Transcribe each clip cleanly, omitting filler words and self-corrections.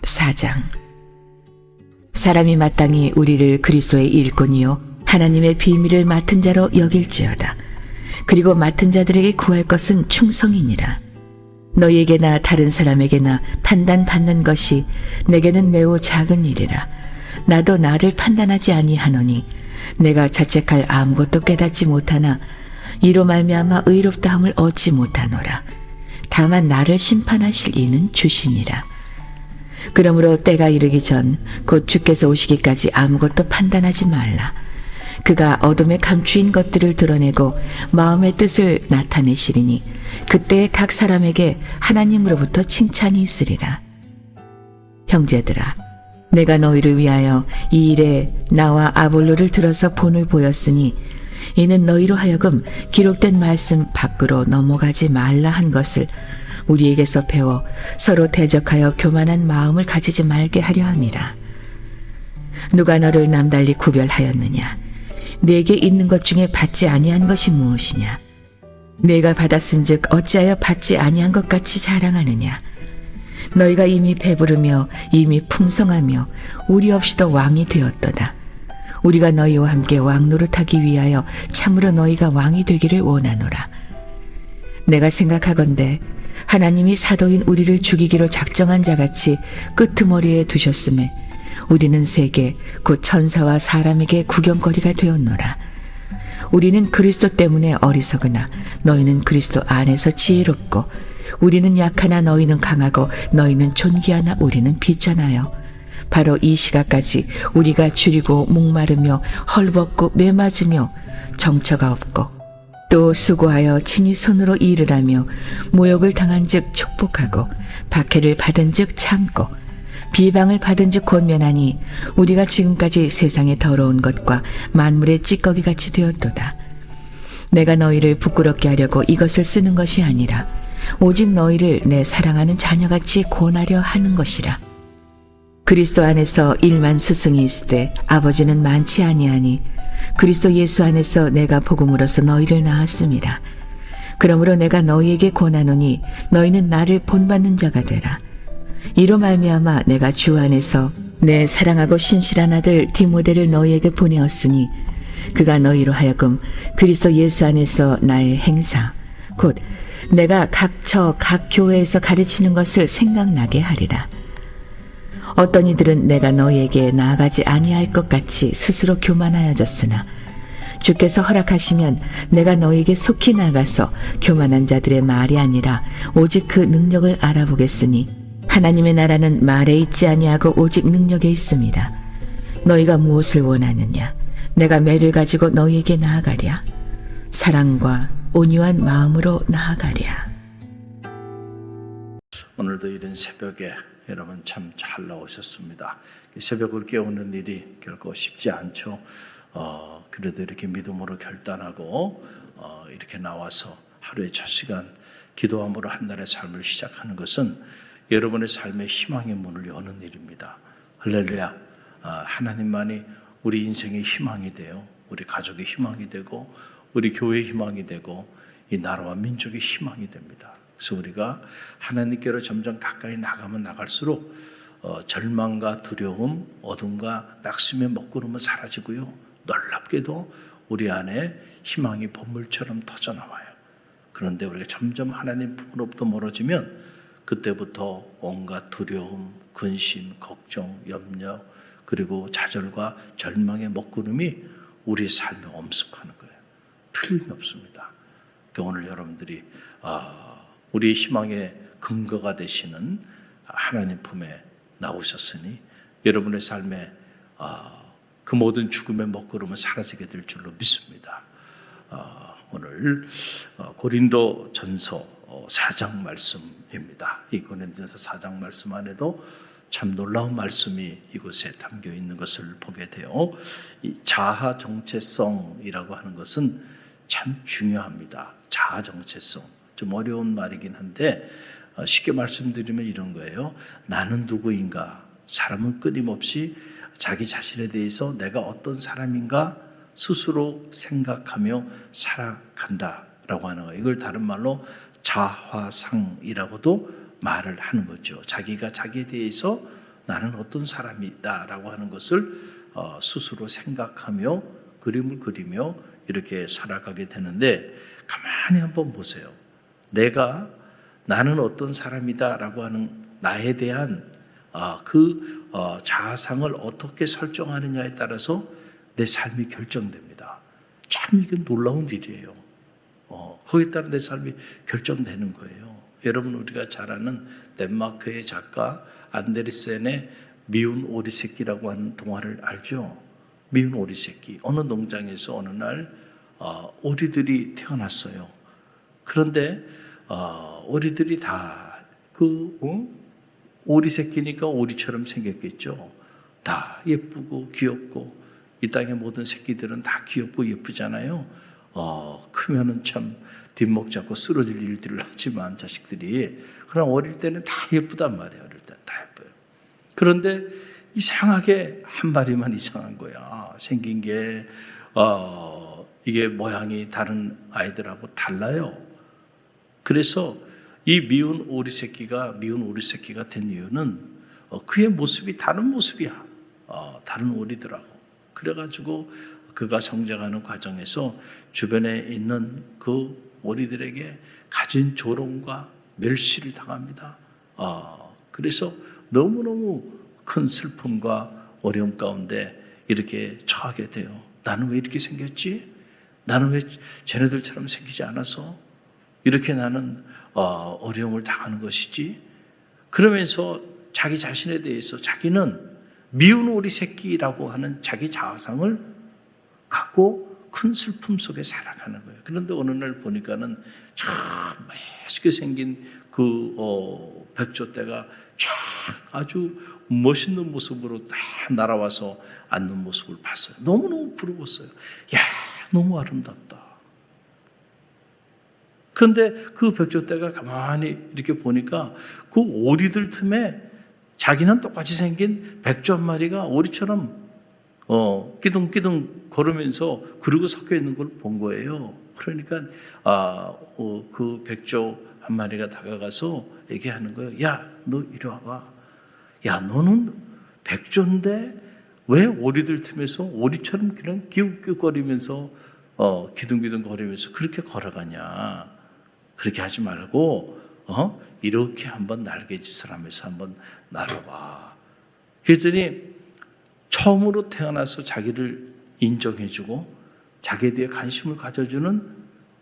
4장. 사람이 마땅히 우리를 그리스도의 일꾼이요 하나님의 비밀을 맡은 자로 여길지어다. 그리고 맡은 자들에게 구할 것은 충성이니라. 너희에게나 다른 사람에게나 판단받는 것이 내게는 매우 작은 일이라. 나도 나를 판단하지 아니하노니 내가 자책할 아무것도 깨닫지 못하나 이로 말미암아 의롭다함을 얻지 못하노라. 다만 나를 심판하실 이는 주시니라. 그러므로 때가 이르기 전 곧 주께서 오시기까지 아무것도 판단하지 말라. 그가 어둠에 감추인 것들을 드러내고 마음의 뜻을 나타내시리니 그때 각 사람에게 하나님으로부터 칭찬이 있으리라. 형제들아, 내가 너희를 위하여 이 일에 나와 아볼로를 들어서 본을 보였으니 이는 너희로 하여금 기록된 말씀 밖으로 넘어가지 말라 한 것을 우리에게서 배워 서로 대적하여 교만한 마음을 가지지 말게 하려 함이라. 누가 너를 남달리 구별하였느냐? 내게 있는 것 중에 받지 아니한 것이 무엇이냐? 내가 받았은즉 어찌하여 받지 아니한 것 같이 자랑하느냐? 너희가 이미 배부르며 이미 풍성하며 우리 없이도 왕이 되었도다. 우리가 너희와 함께 왕 노릇하기 위하여 참으로 너희가 왕이 되기를 원하노라. 내가 생각하건대 하나님이 사도인 우리를 죽이기로 작정한 자같이 끄트머리에 두셨음에 우리는 세계 곧 천사와 사람에게 구경거리가 되었노라. 우리는 그리스도 때문에 어리석으나 너희는 그리스도 안에서 지혜롭고 우리는 약하나 너희는 강하고 너희는 존귀하나 우리는 비천하여 바로 이 시각까지 우리가 줄이고 목마르며 헐벗고 매맞으며 정처가 없고 또 수고하여 친히 손으로 일을 하며 모욕을 당한즉 축복하고 박해를 받은즉 참고 비방을 받은즉 권면하니 우리가 지금까지 세상의 더러운 것과 만물의 찌꺼기같이 되었도다. 내가 너희를 부끄럽게 하려고 이것을 쓰는 것이 아니라 오직 너희를 내 사랑하는 자녀같이 권하려 하는 것이라. 그리스도 안에서 1만 스승이 있으되 아버지는 많지 아니하니 그리스도 예수 안에서 내가 복음으로써 너희를 낳았음이라. 그러므로 내가 너희에게 권하노니 너희는 나를 본받는 자가 되라. 이로 말미암아 내가 주 안에서 내 사랑하고 신실한 아들 디모데를 너희에게 보내었으니 그가 너희로 하여금 그리스도 예수 안에서 나의 행사 곧 내가 각 교회에서 가르치는 것을 생각나게 하리라. 어떤 이들은 내가 너희에게 나아가지 아니할 것 같이 스스로 교만하여졌으나 주께서 허락하시면 내가 너희에게 속히 나가서 교만한 자들의 말이 아니라 오직 그 능력을 알아보겠으니 하나님의 나라는 말에 있지 아니하고 오직 능력에 있습니다. 너희가 무엇을 원하느냐? 내가 매를 가지고 너희에게 나아가랴. 사랑과 온유한 마음으로 나아가랴. 오늘도 이른 새벽에 여러분 참 잘 나오셨습니다. 새벽을 깨우는 일이 결코 쉽지 않죠. 그래도 이렇게 믿음으로 결단하고 이렇게 나와서 하루의 첫 시간 기도함으로 한 날의 삶을 시작하는 것은 여러분의 삶의 희망의 문을 여는 일입니다. 할렐루야. 하나님만이 우리 인생의 희망이 되어 우리 가족의 희망이 되고 우리 교회의 희망이 되고 이 나라와 민족의 희망이 됩니다. 그래서 우리가 하나님께로 점점 가까이 나가면 나갈수록 절망과 두려움, 어둠과 낙심의 먹구름은 사라지고요. 놀랍게도 우리 안에 희망이 번물처럼 터져나와요. 그런데 우리가 점점 하나님 품으로부터 멀어지면 그때부터 온갖 두려움, 근심, 걱정, 염려 그리고 좌절과 절망의 먹구름이 우리 삶에 엄습하는 거예요. 틀림이 없습니다. 그러니까 오늘 여러분들이 우리의 희망의 근거가 되시는 하나님 품에 나오셨으니 여러분의 삶에 그 모든 죽음의 먹구름은 사라지게 될 줄로 믿습니다. 오늘 고린도 전서 4장 말씀입니다. 이 고린도전서 4장 말씀 안에도 참 놀라운 말씀이 이곳에 담겨 있는 것을 보게 돼요. 이 자아 정체성이라고 하는 것은 참 중요합니다. 자아 정체성. 좀 어려운 말이긴 한데 쉽게 말씀드리면 이런 거예요. 나는 누구인가? 사람은 끊임없이 자기 자신에 대해서 내가 어떤 사람인가 스스로 생각하며 살아간다. 라고 하는 거예요. 이걸 다른 말로 자화상이라고도 말을 하는 거죠. 자기가 자기에 대해서 나는 어떤 사람이다 라고 하는 것을 스스로 생각하며 그림을 그리며 이렇게 살아가게 되는데, 가만히 한번 보세요. 나는 어떤 사람이다 라고 하는 나에 대한 자아상을 어떻게 설정하느냐에 따라서 내 삶이 결정됩니다. 참 이게 놀라운 일이에요. 거기에 따라 내 삶이 결정되는 거예요. 여러분, 우리가 잘 아는 덴마크의 작가 안데르센의 미운 오리 새끼라고 하는 동화를 알죠? 미운 오리 새끼. 어느 농장에서 어느 날 오리들이 태어났어요. 그런데 오리들이 다 오리 새끼니까 오리처럼 생겼겠죠. 다 예쁘고 귀엽고, 이 땅의 모든 새끼들은 다 귀엽고 예쁘잖아요. 크면은 참 뒷목 잡고 쓰러질 일들을 하지만 자식들이, 그러나 어릴 때는 다 예쁘단 말이에요. 어릴 때는 다 예뻐요. 그런데 이상하게 한 마리만 이상한 거야. 생긴 게 이게 모양이 다른 아이들하고 달라요. 그래서 이 미운 오리 새끼가 된 이유는 그의 모습이 다른 모습이야. 다른 오리들하고. 그래가지고 그가 성장하는 과정에서 주변에 있는 그 오리들에게 가진 조롱과 멸시를 당합니다. 그래서 너무너무 큰 슬픔과 어려움 가운데 이렇게 처하게 돼요. 나는 왜 이렇게 생겼지? 나는 왜 쟤네들처럼 생기지 않아서 이렇게 나는 어려움을 당하는 것이지? 그러면서 자기 자신에 대해서 자기는 미운 오리 새끼라고 하는 자기 자아상을 갖고 큰 슬픔 속에 살아가는 거예요. 그런데 어느 날 보니까는 참 멋있게 생긴 그 백조떼가 쫙 아주 멋있는 모습으로 다 날아와서 앉는 모습을 봤어요. 너무너무 부러웠어요. 야, 너무 아름답다. 그런데 그 백조떼가 가만히 이렇게 보니까 그 오리들 틈에 자기는 똑같이 생긴 백조 한 마리가 오리처럼 끼둥끼둥 걸으면서 그러고 섞여 있는 걸 본 거예요. 그러니까 그 백조 한 마리가 다가가서 얘기하는 거예요. 야, 너 이리 와봐. 야, 너는 백조인데 왜 오리들 틈에서 오리처럼 그냥 기웃기웃거리면서 기둥기둥 거리면서 그렇게 걸어가냐. 그렇게 하지 말고 이렇게 한번 날개짓을 하면서 한번 날아봐. 그랬더니 처음으로 태어나서 자기를 인정해주고 자기에 대해 관심을 가져주는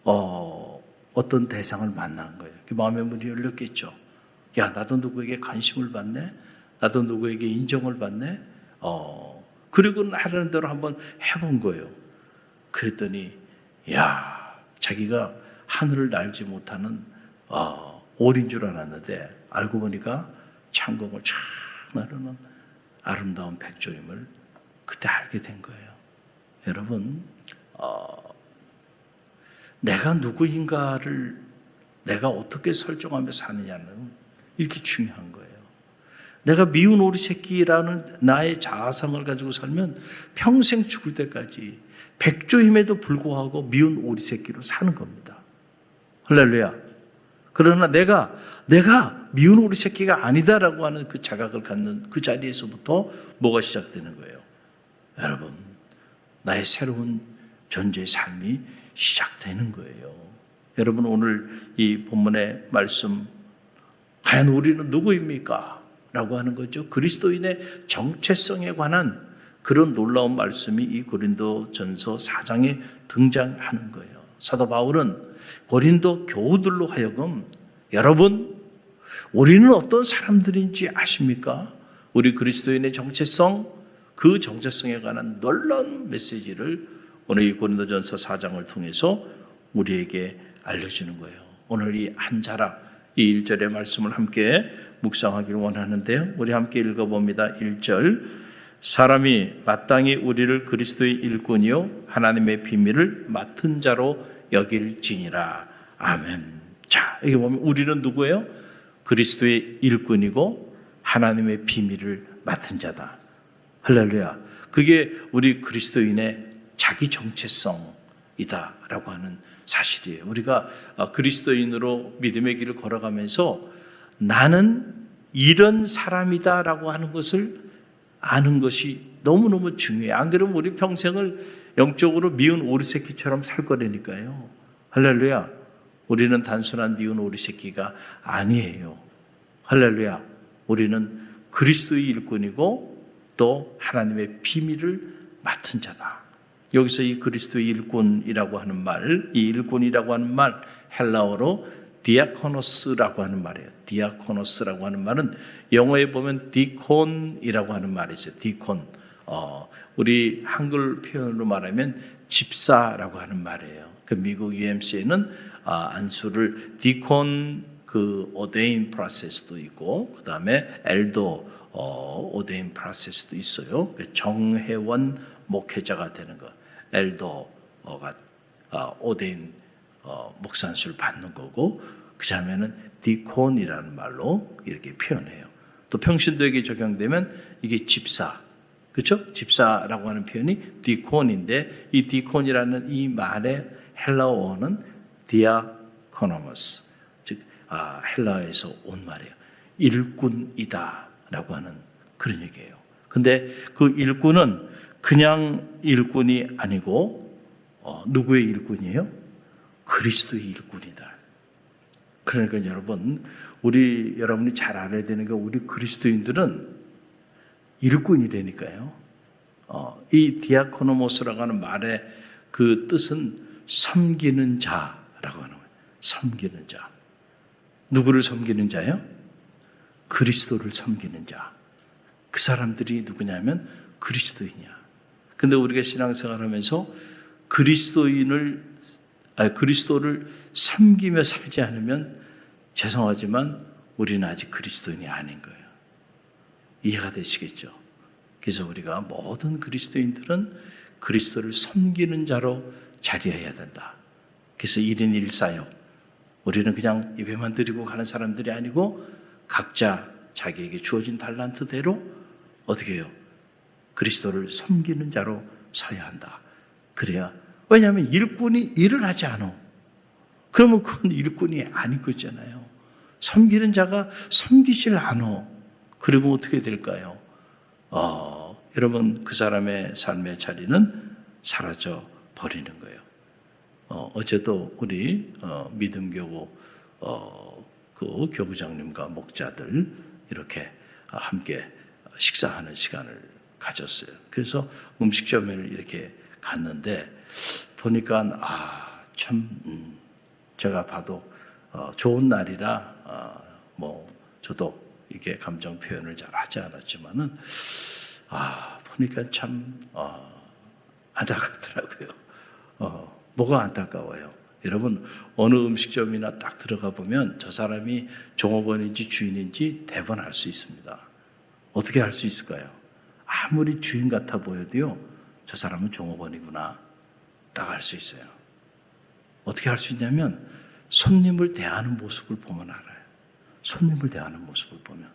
어떤 대상을 만난 거예요. 그 마음의 문이 열렸겠죠. 야, 나도 누구에게 관심을 받네? 나도 누구에게 인정을 받네? 그리고는 하라는 대로 한번 해본 거예요. 그랬더니 야, 자기가 하늘을 날지 못하는 오리인 줄 알았는데 알고 보니까 창공을 쫙 나르는 아름다운 백조임을 그때 알게 된 거예요. 여러분, 내가 누구인가를 내가 어떻게 설정하며 사느냐는 이렇게 중요한 거예요. 내가 미운 오리 새끼라는 나의 자아상을 가지고 살면 평생 죽을 때까지 백조임에도 불구하고 미운 오리 새끼로 사는 겁니다. 할렐루야. 그러나 내가 미운 오리 새끼가 아니다라고 하는 그 자각을 갖는 그 자리에서부터 뭐가 시작되는 거예요? 여러분, 나의 새로운 존재의 삶이 시작되는 거예요. 여러분, 오늘 이 본문의 말씀, 과연 우리는 누구입니까? 라고 하는 거죠. 그리스도인의 정체성에 관한 그런 놀라운 말씀이 이 고린도전서 4장에 등장하는 거예요. 사도 바울은 고린도 교우들로 하여금 여러분, 우리는 어떤 사람들인지 아십니까? 우리 그리스도인의 정체성, 그 정체성에 관한 놀라운 메시지를 오늘 이 고린도전서 4장을 통해서 우리에게 알려주는 거예요. 오늘 이 한 자락, 이 1절의 말씀을 함께 묵상하기를 원하는데요. 우리 함께 읽어봅니다. 1절, 사람이 마땅히 우리를 그리스도의 일꾼이요 하나님의 비밀을 맡은 자로 여길지니라. 아멘. 자, 여기 보면 우리는 누구예요? 그리스도의 일꾼이고 하나님의 비밀을 맡은 자다. 할렐루야. 그게 우리 그리스도인의 자기 정체성이다라고 하는 사실이에요. 우리가 그리스도인으로 믿음의 길을 걸어가면서 나는 이런 사람이다라고 하는 것을 아는 것이 너무너무 중요해요. 안 그러면 우리 평생을 영적으로 미운 오리새끼처럼 살 거라니까요. 할렐루야. 우리는 단순한 미운 오리새끼가 아니에요. 할렐루야. 우리는 그리스도의 일꾼이고 또 하나님의 비밀을 맡은 자다. 여기서 이 그리스도의 일꾼이라고 하는 말, 이 일꾼이라고 하는 말 헬라어로 디아코노스라고 하는 말이에요. 디아코노스라고 하는 말은 영어에 보면 디콘이라고 하는 말이 있어요. 디콘. 우리 한글 표현으로 말하면 집사라고 하는 말이에요. 그 미국 UMC에는 안수를 디콘 오데인 프로세스도 있고 그 다음에 엘도 오데인 프로세스도 있어요. 정회원 목회자가 되는 거. 엘도가 오데인 목사 안수를 받는 거고 그 다음에는 디콘이라는 말로 이렇게 표현해요. 또 평신도에게 적용되면 이게 집사, 그렇죠? 집사라고 하는 표현이 디콘인데 이 디콘이라는 이 말의 헬라어는 디아코노머스, 즉 헬라어에서 온 말이에요. 일꾼이다라고 하는 그런 얘기예요. 근데 그 일꾼은 그냥 일꾼이 아니고 누구의 일꾼이에요? 그리스도의 일꾼이다. 그러니까 여러분이 잘 알아야 되는 게 우리 그리스도인들은 일꾼이라니까요. 이 디아코노모스라고 하는 말의 그 뜻은 섬기는 자라고 하는 거예요. 섬기는 자. 누구를 섬기는 자예요? 그리스도를 섬기는 자. 그 사람들이 누구냐면 그리스도인이야. 근데 우리가 신앙생활하면서 그리스도를 섬기며 살지 않으면 죄송하지만 우리는 아직 그리스도인이 아닌 거예요. 이해가 되시겠죠? 그래서 우리가 모든 그리스도인들은 그리스도를 섬기는 자로 자리해야 된다. 그래서 1인 1사역. 우리는 그냥 예배만 드리고 가는 사람들이 아니고 각자 자기에게 주어진 달란트대로 어떻게 해요? 그리스도를 섬기는 자로 서야 한다. 그래야, 왜냐하면 일꾼이 일을 하지 않아. 그러면 그건 일꾼이 아닌 거잖아요. 섬기는 자가 섬기질 않아. 그러면 어떻게 될까요? 여러분, 그 사람의 삶의 자리는 사라져 버리는 거예요. 어제도 우리 믿음교구 그 교구장님과 목자들 이렇게 함께 식사하는 시간을 가졌어요. 그래서 음식점에 이렇게 갔는데 보니까 참 제가 봐도 좋은 날이라 저도 이게 감정 표현을 잘 하지 않았지만은 보니까 참 안타깝더라고요. 뭐가 안타까워요? 여러분, 어느 음식점이나 딱 들어가 보면 저 사람이 종업원인지 주인인지 대번 알 수 있습니다. 어떻게 알 수 있을까요? 아무리 주인 같아 보여도요, 저 사람은 종업원이구나 딱 알 수 있어요. 어떻게 알 수 있냐면 손님을 대하는 모습을 보면 알아요. 손님을 대하는 모습을 보면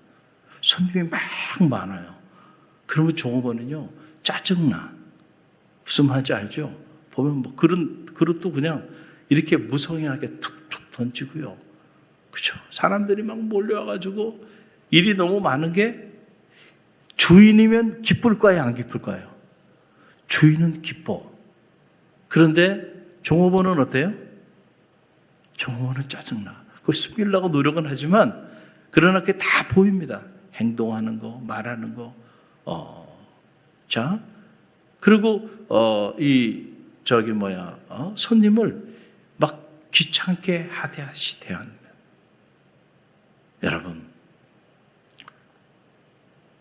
손님이 막 많아요. 그러면 종업원은요 짜증나. 무슨 말인지 알죠? 보면 그릇도 그냥 이렇게 무성의하게 툭툭 던지고요. 그렇죠? 사람들이 막 몰려와가지고 일이 너무 많은 게 주인이면 기쁠까요? 안 기쁠까요? 주인은 기뻐. 그런데 종업원은 어때요? 종업원은 짜증나. 그걸 숨기려고 노력은 하지만 그러나 그게 다 보입니다. 행동하는 거, 말하는 거. 자, 그리고 손님을 막 귀찮게 하대하시 대하는. 여러분,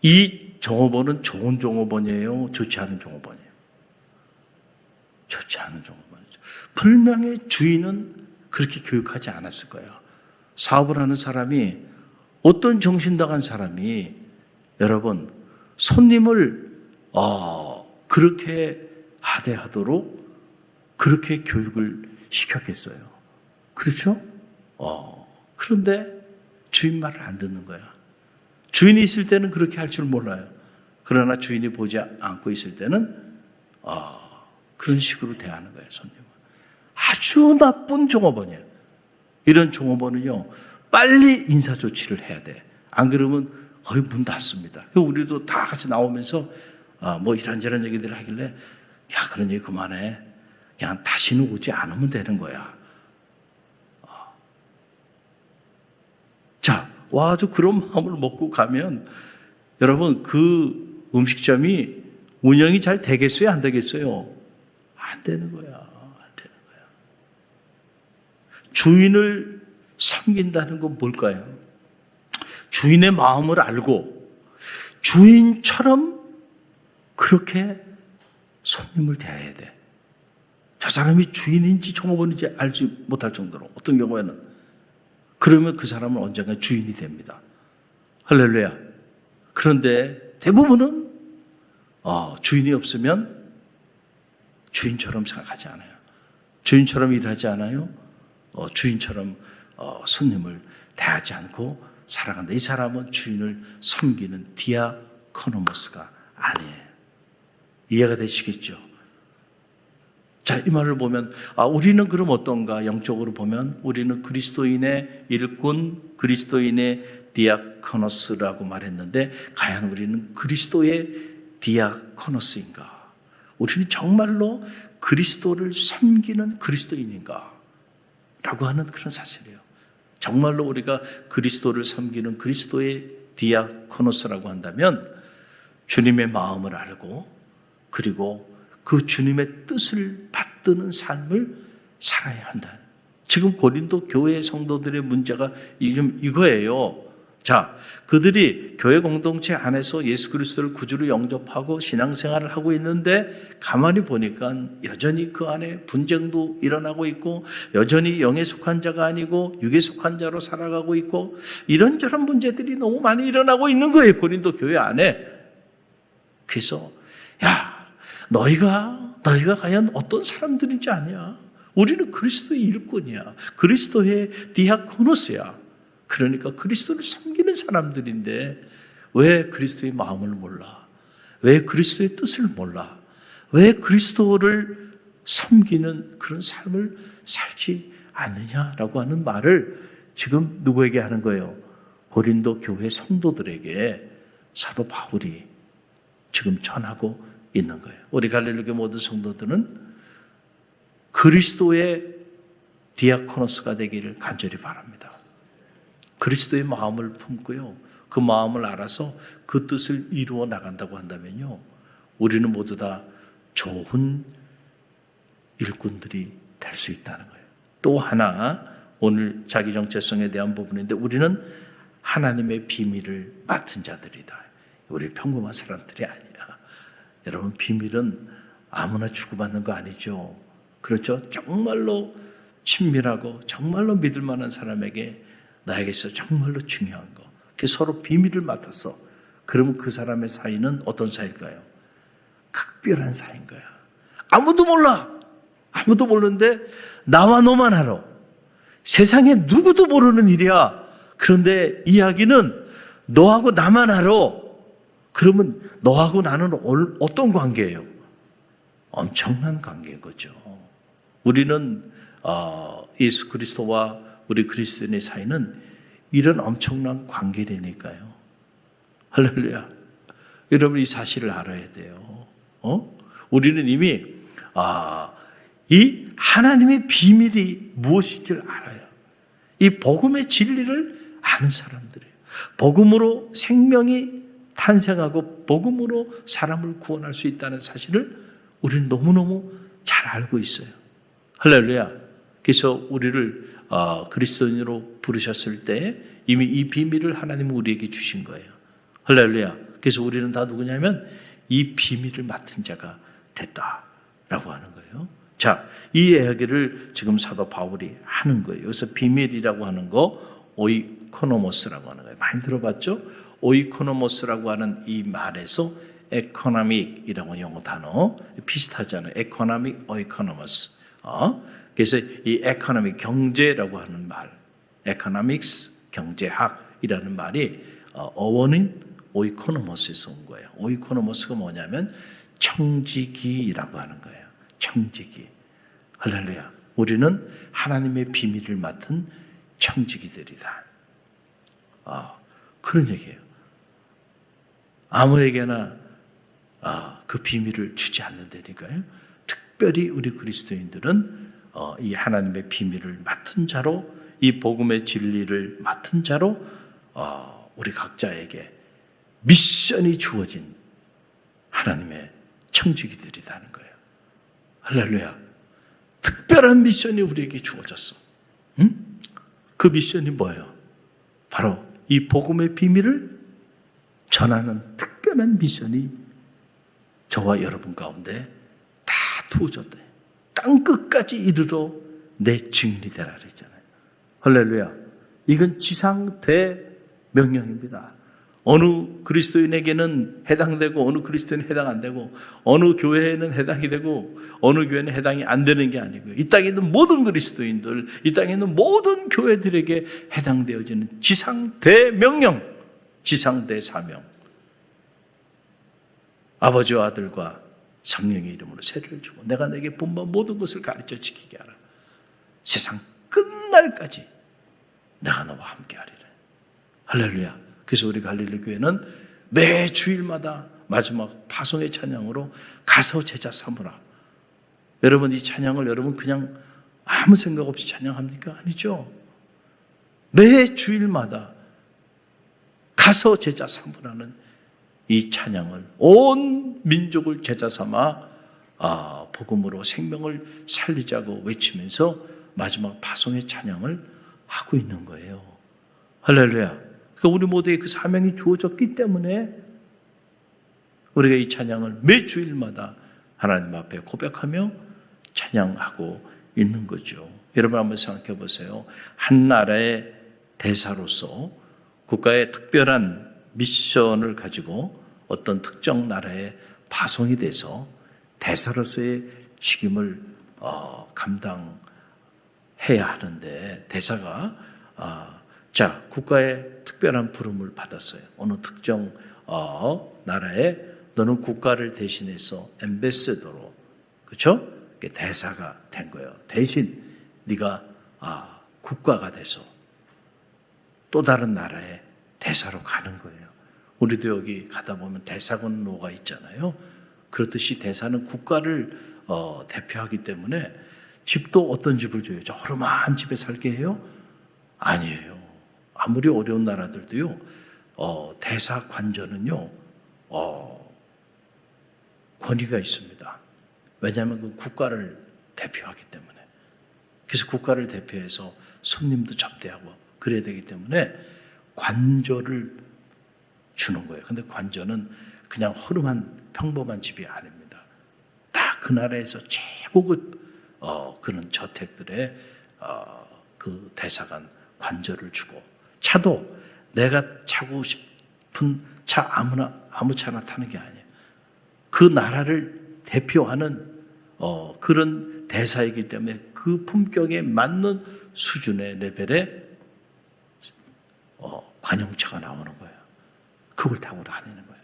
이 종업원은 좋은 종업원이에요? 좋지 않은 종업원이에요? 좋지 않은 종업원이죠. 분명히 주인은 그렇게 교육하지 않았을 거예요. 사업을 하는 사람이, 어떤 정신나간 사람이 여러분 손님을 그렇게 하대하도록 그렇게 교육을 시켰겠어요. 그렇죠? 그런데 주인 말을 안 듣는 거야. 주인이 있을 때는 그렇게 할 줄 몰라요. 그러나 주인이 보지 않고 있을 때는 그런 식으로 대하는 거예요. 손님은 아주 나쁜 종업원이에요. 이런 종업원은요, 빨리 인사조치를 해야 돼. 안 그러면 거의 문 닫습니다. 우리도 다 같이 나오면서 뭐 이런저런 얘기들 하길래, 야, 그런 얘기 그만해. 그냥 다시는 오지 않으면 되는 거야. 자, 와가지고 그런 마음을 먹고 가면 여러분 그 음식점이 운영이 잘 되겠어요? 안 되겠어요? 안 되는 거야. 안 되는 거야. 주인을 섬긴다는 건 뭘까요? 주인의 마음을 알고 주인처럼 그렇게 손님을 대해야 돼. 저 사람이 주인인지 종업원인지 알지 못할 정도로 어떤 경우에는 그러면 그 사람은 언젠가 주인이 됩니다. 할렐루야. 그런데 대부분은 주인이 없으면 주인처럼 생각하지 않아요. 주인처럼 일하지 않아요. 주인처럼 손님을 대하지 않고 살아간다. 이 사람은 주인을 섬기는 디아코노모스가 아니에요. 이해가 되시겠죠? 자, 이 말을 보면 우리는 그럼 어떤가? 영적으로 보면 우리는 그리스도인의 일꾼, 그리스도인의 디아코노스라고 말했는데 과연 우리는 그리스도의 디아코노스인가? 우리는 정말로 그리스도를 섬기는 그리스도인인가? 라고 하는 그런 사실이에요. 정말로 우리가 그리스도를 섬기는 그리스도의 디아코노스라고 한다면 주님의 마음을 알고 그리고 그 주님의 뜻을 받드는 삶을 살아야 한다. 지금 고린도 교회 성도들의 문제가 지금 이거예요. 자, 그들이 교회 공동체 안에서 예수 그리스도를 구주로 영접하고 신앙생활을 하고 있는데 가만히 보니까 여전히 그 안에 분쟁도 일어나고 있고 여전히 영에 속한 자가 아니고 육에 속한 자로 살아가고 있고 이런저런 문제들이 너무 많이 일어나고 있는 거예요. 고린도 교회 안에. 그래서 야, 너희가 과연 어떤 사람들인지 아냐? 우리는 그리스도의 일꾼이야. 그리스도의 디아코노스야. 그러니까 그리스도를 섬기는 사람들인데 왜 그리스도의 마음을 몰라? 왜 그리스도의 뜻을 몰라? 왜 그리스도를 섬기는 그런 삶을 살지 않느냐라고 하는 말을 지금 누구에게 하는 거예요? 고린도 교회 성도들에게 사도 바울이 지금 전하고 있는 거예요. 우리 갈릴리교 모든 성도들은 그리스도의 디아코노스가 되기를 간절히 바랍니다. 그리스도의 마음을 품고요. 그 마음을 알아서 그 뜻을 이루어 나간다고 한다면요. 우리는 모두 다 좋은 일꾼들이 될 수 있다는 거예요. 또 하나 오늘 자기 정체성에 대한 부분인데 우리는 하나님의 비밀을 맡은 자들이다. 우리 평범한 사람들이 아니야. 여러분 비밀은 아무나 주고받는 거 아니죠. 그렇죠? 정말로 친밀하고 정말로 믿을 만한 사람에게 나에게 있어 정말로 중요한 거. 서로 비밀을 맡았어. 그러면 그 사람의 사이는 어떤 사이일까요? 각별한 사이인 거야. 아무도 몰라. 아무도 모르는데 나와 너만 알아. 세상에 누구도 모르는 일이야. 그런데 이야기는 너하고 나만 알아. 그러면 너하고 나는 어떤 관계예요? 엄청난 관계인 거죠. 우리는 예수 그리스도와 우리 그리스도인의 사이는 이런 엄청난 관계라니까요. 할렐루야. 여러분 이 사실을 알아야 돼요. 우리는 이미 이 하나님의 비밀이 무엇인지를 알아요. 이 복음의 진리를 아는 사람들이에요. 복음으로 생명이 탄생하고 복음으로 사람을 구원할 수 있다는 사실을 우리는 너무너무 잘 알고 있어요. 할렐루야. 그래서 우리를 그리스도인으로 부르셨을 때 이미 이 비밀을 하나님은 우리에게 주신 거예요. 할렐루야. 그래서 우리는 다 누구냐면 이 비밀을 맡은 자가 됐다라고 하는 거예요. 자, 이 이야기를 지금 사도 바울이 하는 거예요. 여기서 비밀이라고 하는 거 오이코노모스라고 하는 거예요. 많이 들어봤죠? 오이코노모스라고 하는 이 말에서 에코노믹이라고 영어 단어 비슷하잖아요. 에코노믹, 오이코노모스. 그래서 이 에코노믹 경제라고 하는 말, 에코노믹스 경제학이라는 말이 어원인 오이코노모스에서 온 거예요. 오이코노모스가 뭐냐면 청지기라고 하는 거예요. 청지기. 할렐루야. 우리는 하나님의 비밀을 맡은 청지기들이다. 그런 얘기예요. 아무에게나 그 비밀을 주지 않는다니까요. 특별히 우리 그리스도인들은 이 하나님의 비밀을 맡은 자로, 이 복음의 진리를 맡은 자로 우리 각자에게 미션이 주어진 하나님의 청지기들이라는 거예요. 할렐루야. 특별한 미션이 우리에게 주어졌어. 그 미션이 뭐예요? 바로 이 복음의 비밀을 전하는 특별한 미션이 저와 여러분 가운데 다 두어졌대. 땅 끝까지 이르러 내 증인이 되라 그랬잖아요. 할렐루야. 이건 지상 대명령입니다. 어느 그리스도인에게는 해당되고 어느 그리스도인은 해당 안 되고 어느 교회에는 해당이 되고 어느 교회는 해당이 안 되는 게 아니고요. 이 땅에 있는 모든 그리스도인들, 이 땅에 있는 모든 교회들에게 해당되어지는 지상 대명령, 지상 대사명. 아버지와 아들과 성령의 이름으로 세례를 주고 내가 내게 분부한 모든 것을 가르쳐 지키게 하라. 세상 끝날까지 내가 너와 함께 하리라. 할렐루야. 그래서 우리 갈릴리 교회는 매 주일마다 마지막 파송의 찬양으로 가서 제자 삼으라. 여러분 이 찬양을 여러분 그냥 아무 생각 없이 찬양합니까? 아니죠. 매 주일마다 가서 제자 삼으라는 이 찬양을 온 민족을 제자 삼아 복음으로 생명을 살리자고 외치면서 마지막 파송의 찬양을 하고 있는 거예요. 할렐루야. 그러니까 우리 모두의 그 사명이 주어졌기 때문에 우리가 이 찬양을 매 주일마다 하나님 앞에 고백하며 찬양하고 있는 거죠. 여러분 한번 생각해 보세요. 한 나라의 대사로서 국가의 특별한 미션을 가지고 어떤 특정 나라에 파송이 돼서 대사로서의 직임을 감당해야 하는데 대사가 국가의 특별한 부름을 받았어요. 어느 특정 나라에 너는 국가를 대신해서 엠베서더로, 그렇죠? 대사가 된 거예요. 대신 네가 국가가 돼서 또 다른 나라에 대사로 가는 거예요. 우리도 여기 가다 보면 대사관로가 있잖아요. 그렇듯이 대사는 국가를 대표하기 때문에 집도 어떤 집을 줘요? 저렴한 집에 살게 해요? 아니에요. 아무리 어려운 나라들도요, 대사 관저는요, 권위가 있습니다. 왜냐하면 그 국가를 대표하기 때문에. 그래서 국가를 대표해서 손님도 접대하고 그래야 되기 때문에 관저를 주는 거예요. 근데 관저는 그냥 허름한 평범한 집이 아닙니다. 다 그 나라에서 최고급 그런 저택들에 그 대사관 관저를 주고 차도 내가 타고 싶은 차 아무 차나 타는 게 아니에요. 그 나라를 대표하는 그런 대사이기 때문에 그 품격에 맞는 수준의 레벨의 관용차가 나오는 거예요. 그걸 타고 다니는 거예요.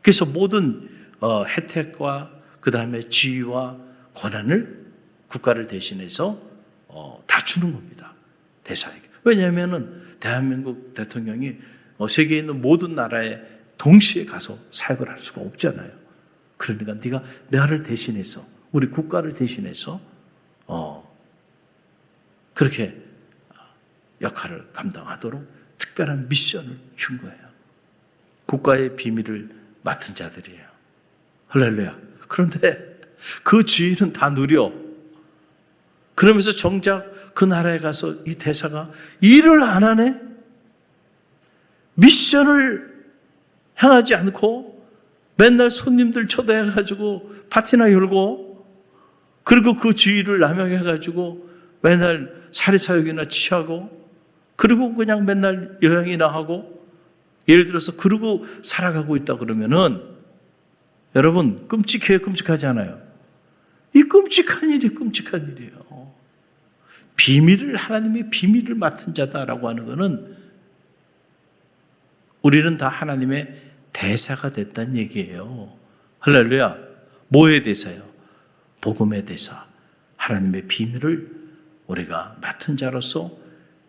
그래서 모든 혜택과 그 다음에 지위와 권한을 국가를 대신해서 다 주는 겁니다. 대사에게. 왜냐하면 대한민국 대통령이 세계에 있는 모든 나라에 동시에 가서 사역을 할 수가 없잖아요. 그러니까 네가 나를 대신해서 우리 국가를 대신해서 그렇게 역할을 감당하도록 특별한 미션을 준 거예요. 국가의 비밀을 맡은 자들이에요. 할렐루야. 그런데 그 지위는 다 누려. 그러면서 정작 그 나라에 가서 이 대사가 일을 안 하네? 미션을 향하지 않고 맨날 손님들 초대해가지고 파티나 열고 그리고 그 지위를 남용해가지고 맨날 사리사욕이나 취하고 그리고 그냥 맨날 여행이나 하고 예를 들어서 그러고 살아가고 있다 그러면은 여러분 끔찍해요, 끔찍하지 않아요? 이 끔찍한 일이에요. 비밀을 하나님의 비밀을 맡은 자다라고 하는 것은 우리는 다 하나님의 대사가 됐다는 얘기예요. 할렐루야. 뭐의 대사요? 복음의 대사. 하나님의 비밀을 우리가 맡은 자로서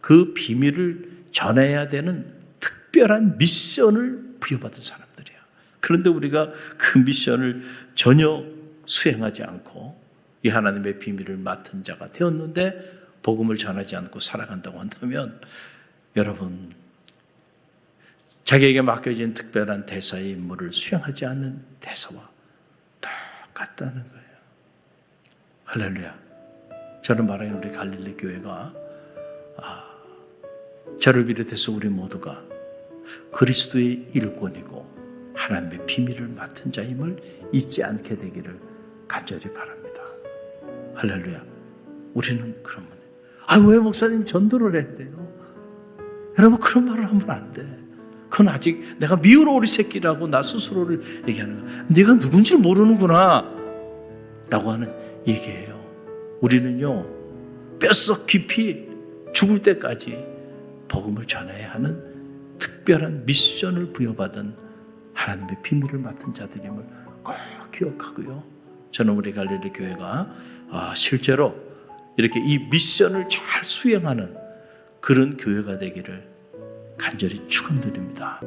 그 비밀을 전해야 되는 특별한 미션을 부여받은 사람들이야. 그런데 우리가 그 미션을 전혀 수행하지 않고 이 하나님의 비밀을 맡은 자가 되었는데 복음을 전하지 않고 살아간다고 한다면 여러분, 자기에게 맡겨진 특별한 대사의 임무를 수행하지 않는 대사와 똑같다는 거예요. 할렐루야. 저는 말하는 우리 갈릴리 교회가 저를 비롯해서 우리 모두가 그리스도의 일꾼이고 하나님의 비밀을 맡은 자임을 잊지 않게 되기를 간절히 바랍니다. 할렐루야. 우리는 그런 분. 왜 목사님 전도를 했대요? 여러분, 그런 말을 하면 안 돼. 그건 아직 내가 미운 오리 새끼라고 나 스스로를 얘기하는 거야. 네가 누군지 모르는구나 라고 하는 얘기예요. 우리는요, 뼛속 깊이 죽을 때까지 복음을 전해야 하는 특별한 미션을 부여받은 하나님의 비밀을 맡은 자들임을 꼭 기억하고요. 저는 우리 갈릴리 교회가 실제로 이렇게 이 미션을 잘 수행하는 그런 교회가 되기를 간절히 축원드립니다.